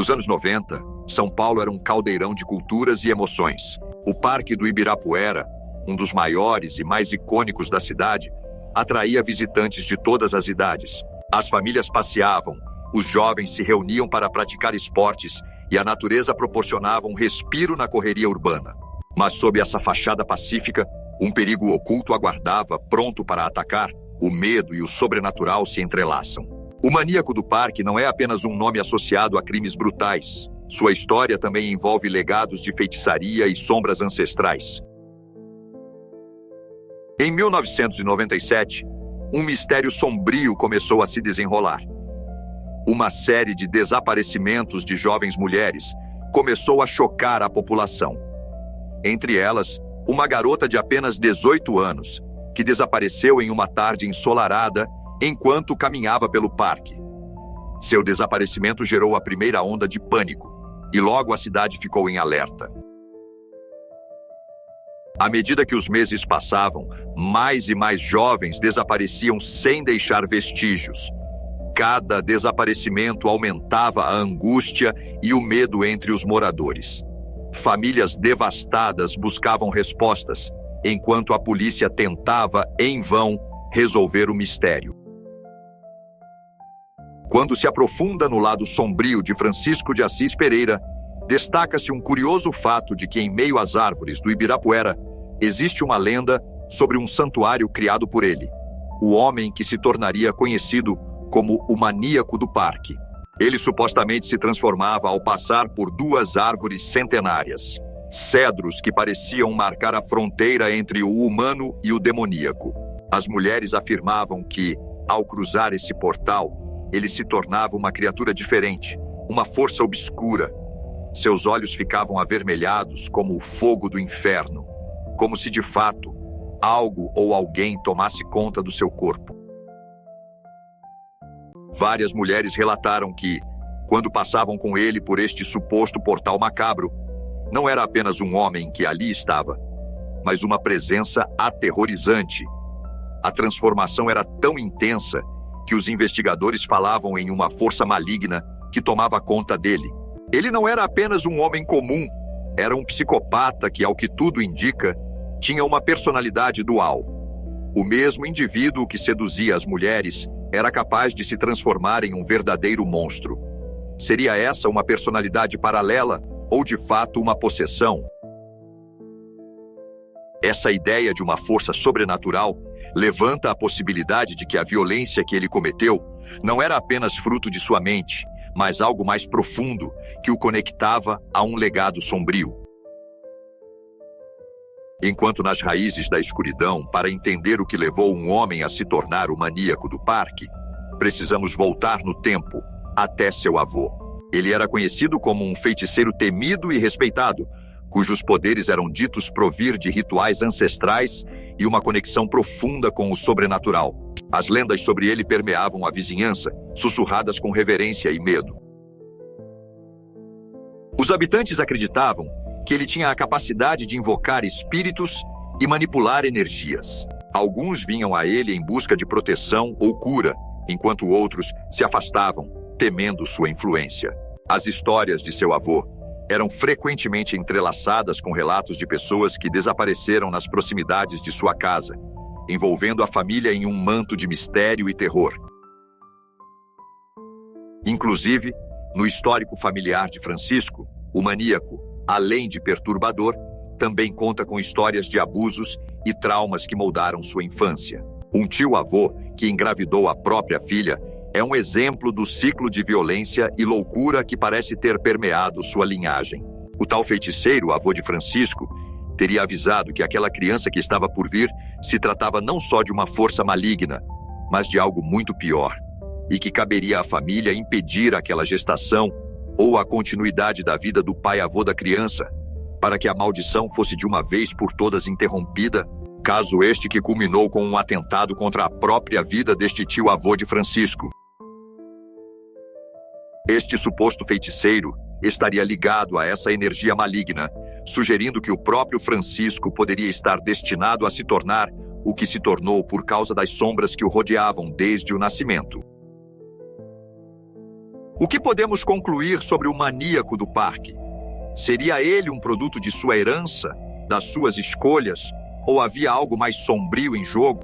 Nos anos 90, São Paulo era um caldeirão de culturas e emoções. O Parque do Ibirapuera, um dos maiores e mais icônicos da cidade, atraía visitantes de todas as idades. As famílias passeavam, os jovens se reuniam para praticar esportes e a natureza proporcionava um respiro na correria urbana. Mas sob essa fachada pacífica, um perigo oculto aguardava, pronto para atacar. O medo e o sobrenatural se entrelaçam. O maníaco do parque não é apenas um nome associado a crimes brutais. Sua história também envolve legados de feitiçaria e sombras ancestrais. Em 1997, um mistério sombrio começou a se desenrolar. Uma série de desaparecimentos de jovens mulheres começou a chocar a população. Entre elas, uma garota de apenas 18 anos, que desapareceu em uma tarde ensolarada enquanto caminhava pelo parque. Seu desaparecimento gerou a primeira onda de pânico, e logo a cidade ficou em alerta. À medida que os meses passavam, mais e mais jovens desapareciam sem deixar vestígios. Cada desaparecimento aumentava a angústia e o medo entre os moradores. Famílias devastadas buscavam respostas, enquanto a polícia tentava, em vão, resolver o mistério. Quando se aprofunda no lado sombrio de Francisco de Assis Pereira, destaca-se um curioso fato de que, em meio às árvores do Ibirapuera, existe uma lenda sobre um santuário criado por ele, o homem que se tornaria conhecido como o maníaco do parque. Ele supostamente se transformava ao passar por duas árvores centenárias, cedros que pareciam marcar a fronteira entre o humano e o demoníaco. As mulheres afirmavam que, ao cruzar esse portal, ele se tornava uma criatura diferente, uma força obscura. Seus olhos ficavam avermelhados como o fogo do inferno, como se de fato algo ou alguém tomasse conta do seu corpo. Várias mulheres relataram que, quando passavam com ele por este suposto portal macabro, não era apenas um homem que ali estava, mas uma presença aterrorizante. A transformação era tão intensa que os investigadores falavam em uma força maligna que tomava conta dele. Ele não era apenas um homem comum, era um psicopata que, ao que tudo indica, tinha uma personalidade dual. O mesmo indivíduo que seduzia as mulheres era capaz de se transformar em um verdadeiro monstro. Seria essa uma personalidade paralela ou, de fato, uma possessão? Essa ideia de uma força sobrenatural levanta a possibilidade de que a violência que ele cometeu não era apenas fruto de sua mente, mas algo mais profundo que o conectava a um legado sombrio. Enquanto nas raízes da escuridão, para entender o que levou um homem a se tornar o maníaco do parque, precisamos voltar no tempo, até seu avô. Ele era conhecido como um feiticeiro temido e respeitado, cujos poderes eram ditos provir de rituais ancestrais e uma conexão profunda com o sobrenatural. As lendas sobre ele permeavam a vizinhança, sussurradas com reverência e medo. Os habitantes acreditavam que ele tinha a capacidade de invocar espíritos e manipular energias. Alguns vinham a ele em busca de proteção ou cura, enquanto outros se afastavam, temendo sua influência. As histórias de seu avô eram frequentemente entrelaçadas com relatos de pessoas que desapareceram nas proximidades de sua casa, envolvendo a família em um manto de mistério e terror. Inclusive, no histórico familiar de Francisco, o maníaco, além de perturbador, também conta com histórias de abusos e traumas que moldaram sua infância. Um tio-avô que engravidou a própria filha é um exemplo do ciclo de violência e loucura que parece ter permeado sua linhagem. O tal feiticeiro, avô de Francisco, teria avisado que aquela criança que estava por vir se tratava não só de uma força maligna, mas de algo muito pior, e que caberia à família impedir aquela gestação ou a continuidade da vida do pai-avô da criança, para que a maldição fosse de uma vez por todas interrompida, caso este que culminou com um atentado contra a própria vida deste tio-avô de Francisco. Este suposto feiticeiro estaria ligado a essa energia maligna, sugerindo que o próprio Francisco poderia estar destinado a se tornar o que se tornou por causa das sombras que o rodeavam desde o nascimento. O que podemos concluir sobre o maníaco do parque? Seria ele um produto de sua herança, das suas escolhas, ou havia algo mais sombrio em jogo?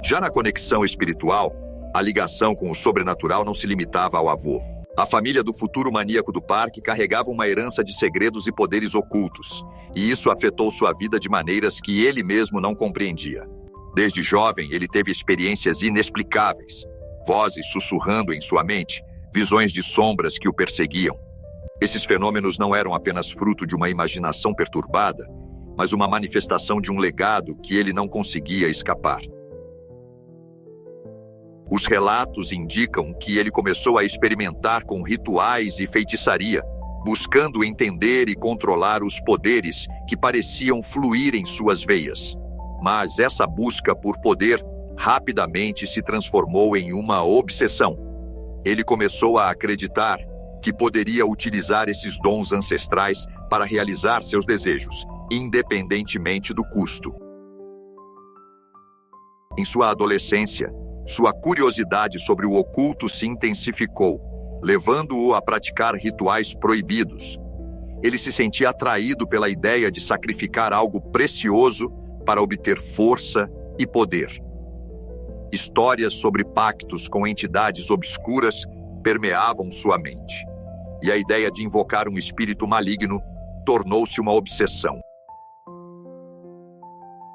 Já na conexão espiritual, a ligação com o sobrenatural não se limitava ao avô. A família do futuro maníaco do parque carregava uma herança de segredos e poderes ocultos, e isso afetou sua vida de maneiras que ele mesmo não compreendia. Desde jovem, ele teve experiências inexplicáveis, vozes sussurrando em sua mente, visões de sombras que o perseguiam. Esses fenômenos não eram apenas fruto de uma imaginação perturbada, mas uma manifestação de um legado que ele não conseguia escapar. Os relatos indicam que ele começou a experimentar com rituais e feitiçaria, buscando entender e controlar os poderes que pareciam fluir em suas veias. Mas essa busca por poder rapidamente se transformou em uma obsessão. Ele começou a acreditar que poderia utilizar esses dons ancestrais para realizar seus desejos, independentemente do custo. Em sua adolescência, sua curiosidade sobre o oculto se intensificou, levando-o a praticar rituais proibidos. Ele se sentia atraído pela ideia de sacrificar algo precioso para obter força e poder. Histórias sobre pactos com entidades obscuras permeavam sua mente, e a ideia de invocar um espírito maligno tornou-se uma obsessão.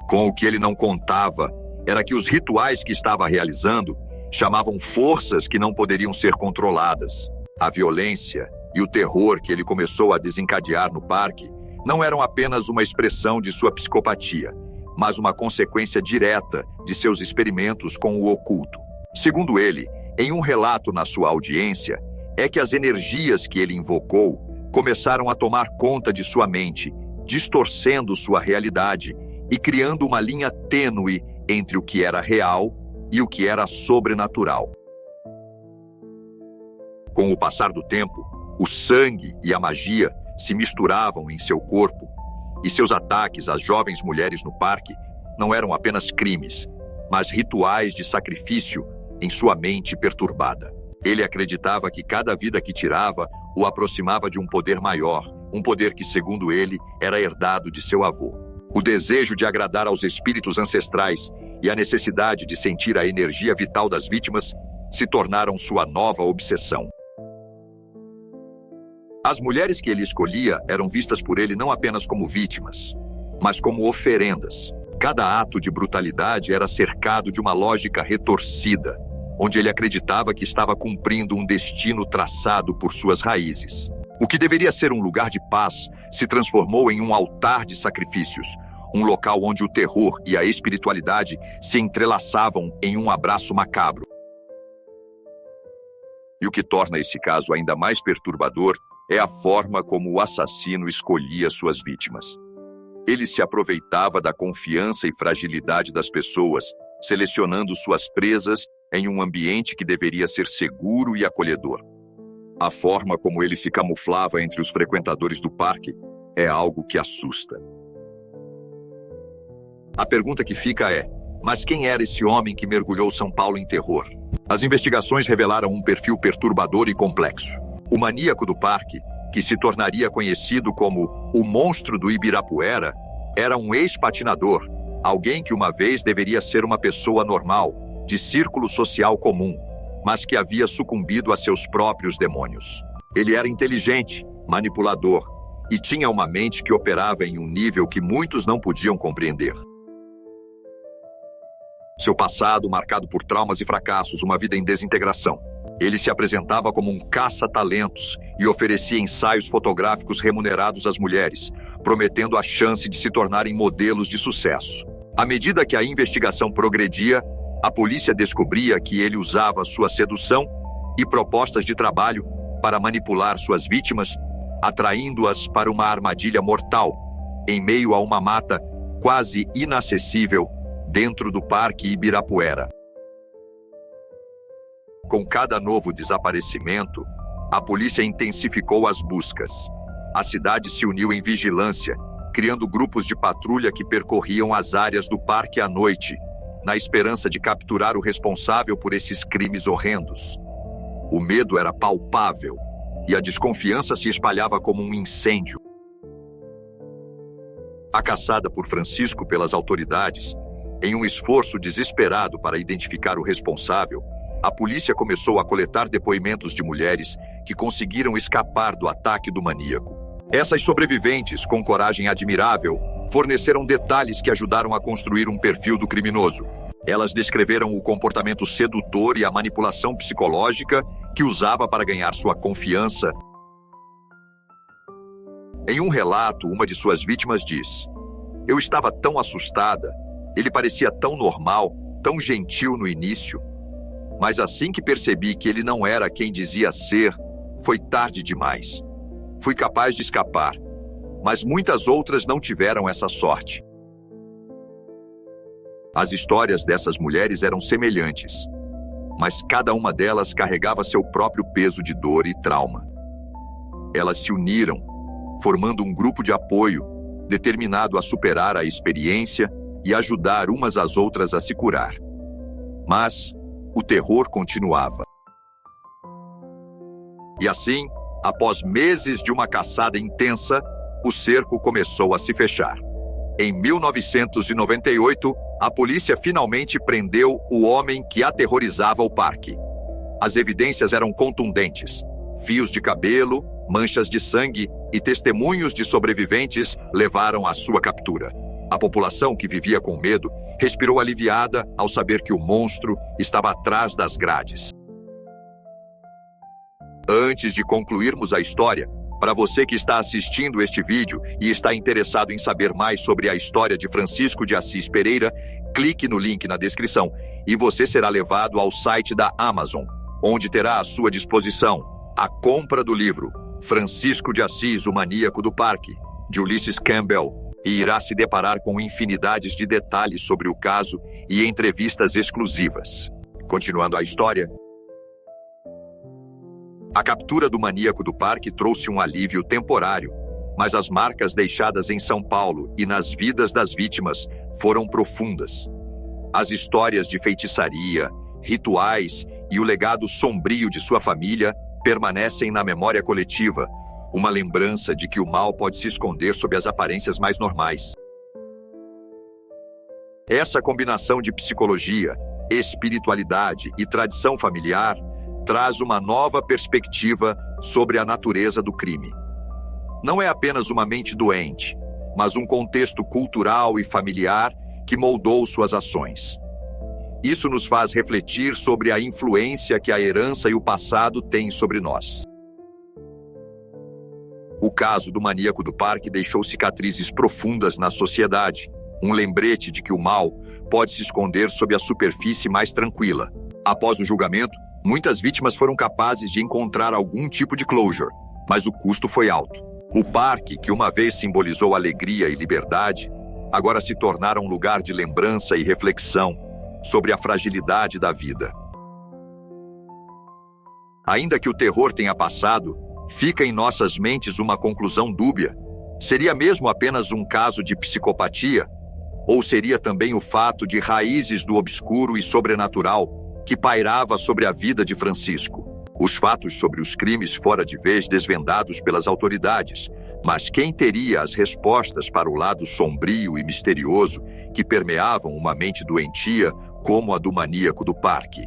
Com o que ele não contava era que os rituais que estava realizando chamavam forças que não poderiam ser controladas. A violência e o terror que ele começou a desencadear no parque não eram apenas uma expressão de sua psicopatia, mas uma consequência direta de seus experimentos com o oculto. Segundo ele, em um relato na sua audiência, é que as energias que ele invocou começaram a tomar conta de sua mente, distorcendo sua realidade e criando uma linha tênue entre o que era real e o que era sobrenatural. Com o passar do tempo, o sangue e a magia se misturavam em seu corpo, e seus ataques às jovens mulheres no parque não eram apenas crimes, mas rituais de sacrifício em sua mente perturbada. Ele acreditava que cada vida que tirava o aproximava de um poder maior, um poder que, segundo ele, era herdado de seu avô. O desejo de agradar aos espíritos ancestrais e a necessidade de sentir a energia vital das vítimas se tornaram sua nova obsessão. As mulheres que ele escolhia eram vistas por ele não apenas como vítimas, mas como oferendas. Cada ato de brutalidade era cercado de uma lógica retorcida, onde ele acreditava que estava cumprindo um destino traçado por suas raízes. O que deveria ser um lugar de paz se transformou em um altar de sacrifícios, um local onde o terror e a espiritualidade se entrelaçavam em um abraço macabro. E o que torna esse caso ainda mais perturbador é a forma como o assassino escolhia suas vítimas. Ele se aproveitava da confiança e fragilidade das pessoas, selecionando suas presas em um ambiente que deveria ser seguro e acolhedor. A forma como ele se camuflava entre os frequentadores do parque é algo que assusta. A pergunta que fica é: mas quem era esse homem que mergulhou São Paulo em terror? As investigações revelaram um perfil perturbador e complexo. O maníaco do parque, que se tornaria conhecido como o Monstro do Ibirapuera, era um ex-patinador, alguém que uma vez deveria ser uma pessoa normal, de círculo social comum, mas que havia sucumbido a seus próprios demônios. Ele era inteligente, manipulador, e tinha uma mente que operava em um nível que muitos não podiam compreender. Seu passado, marcado por traumas e fracassos, uma vida em desintegração. Ele se apresentava como um caça-talentos e oferecia ensaios fotográficos remunerados às mulheres, prometendo a chance de se tornarem modelos de sucesso. À medida que a investigação progredia, a polícia descobria que ele usava sua sedução e propostas de trabalho para manipular suas vítimas, atraindo-as para uma armadilha mortal, em meio a uma mata quase inacessível dentro do Parque Ibirapuera. Com cada novo desaparecimento, a polícia intensificou as buscas. A cidade se uniu em vigilância, criando grupos de patrulha que percorriam as áreas do parque à noite, na esperança de capturar o responsável por esses crimes horrendos. O medo era palpável e a desconfiança se espalhava como um incêndio. Acaçada por Francisco pelas autoridades, em um esforço desesperado para identificar o responsável, a polícia começou a coletar depoimentos de mulheres que conseguiram escapar do ataque do maníaco. Essas sobreviventes, com coragem admirável, forneceram detalhes que ajudaram a construir um perfil do criminoso. Elas descreveram o comportamento sedutor e a manipulação psicológica que usava para ganhar sua confiança. Em um relato, uma de suas vítimas diz: "Eu estava tão assustada, ele parecia tão normal, tão gentil no início, mas assim que percebi que ele não era quem dizia ser, foi tarde demais. Fui capaz de escapar, mas muitas outras não tiveram essa sorte." As histórias dessas mulheres eram semelhantes, mas cada uma delas carregava seu próprio peso de dor e trauma. Elas se uniram, formando um grupo de apoio, determinado a superar a experiência e ajudar umas às outras a se curar. Mas o terror continuava. E assim, após meses de uma caçada intensa, o cerco começou a se fechar. Em 1998, a polícia finalmente prendeu o homem que aterrorizava o parque. As evidências eram contundentes. Fios de cabelo, manchas de sangue e testemunhos de sobreviventes levaram à sua captura. A população, que vivia com medo, respirou aliviada ao saber que o monstro estava atrás das grades. Antes de concluirmos a história, para você que está assistindo este vídeo e está interessado em saber mais sobre a história de Francisco de Assis Pereira, clique no link na descrição e você será levado ao site da Amazon, onde terá à sua disposição a compra do livro Francisco de Assis, o Maníaco do Parque, de Ulysses Campbell, e irá se deparar com infinidades de detalhes sobre o caso e entrevistas exclusivas. Continuando a história, a captura do maníaco do parque trouxe um alívio temporário, mas as marcas deixadas em São Paulo e nas vidas das vítimas foram profundas. As histórias de feitiçaria, rituais e o legado sombrio de sua família permanecem na memória coletiva, uma lembrança de que o mal pode se esconder sob as aparências mais normais. Essa combinação de psicologia, espiritualidade e tradição familiar traz uma nova perspectiva sobre a natureza do crime. Não é apenas uma mente doente, mas um contexto cultural e familiar que moldou suas ações. Isso nos faz refletir sobre a influência que a herança e o passado têm sobre nós. O caso do maníaco do parque deixou cicatrizes profundas na sociedade, um lembrete de que o mal pode se esconder sob a superfície mais tranquila. Após o julgamento, muitas vítimas foram capazes de encontrar algum tipo de closure, mas o custo foi alto. O parque, que uma vez simbolizou alegria e liberdade, agora se tornara um lugar de lembrança e reflexão sobre a fragilidade da vida. Ainda que o terror tenha passado, fica em nossas mentes uma conclusão dúbia. Seria mesmo apenas um caso de psicopatia? Ou seria também o fato de raízes do obscuro e sobrenatural que pairava sobre a vida de Francisco? Os fatos sobre os crimes fora de vez desvendados pelas autoridades, mas quem teria as respostas para o lado sombrio e misterioso que permeavam uma mente doentia como a do maníaco do parque?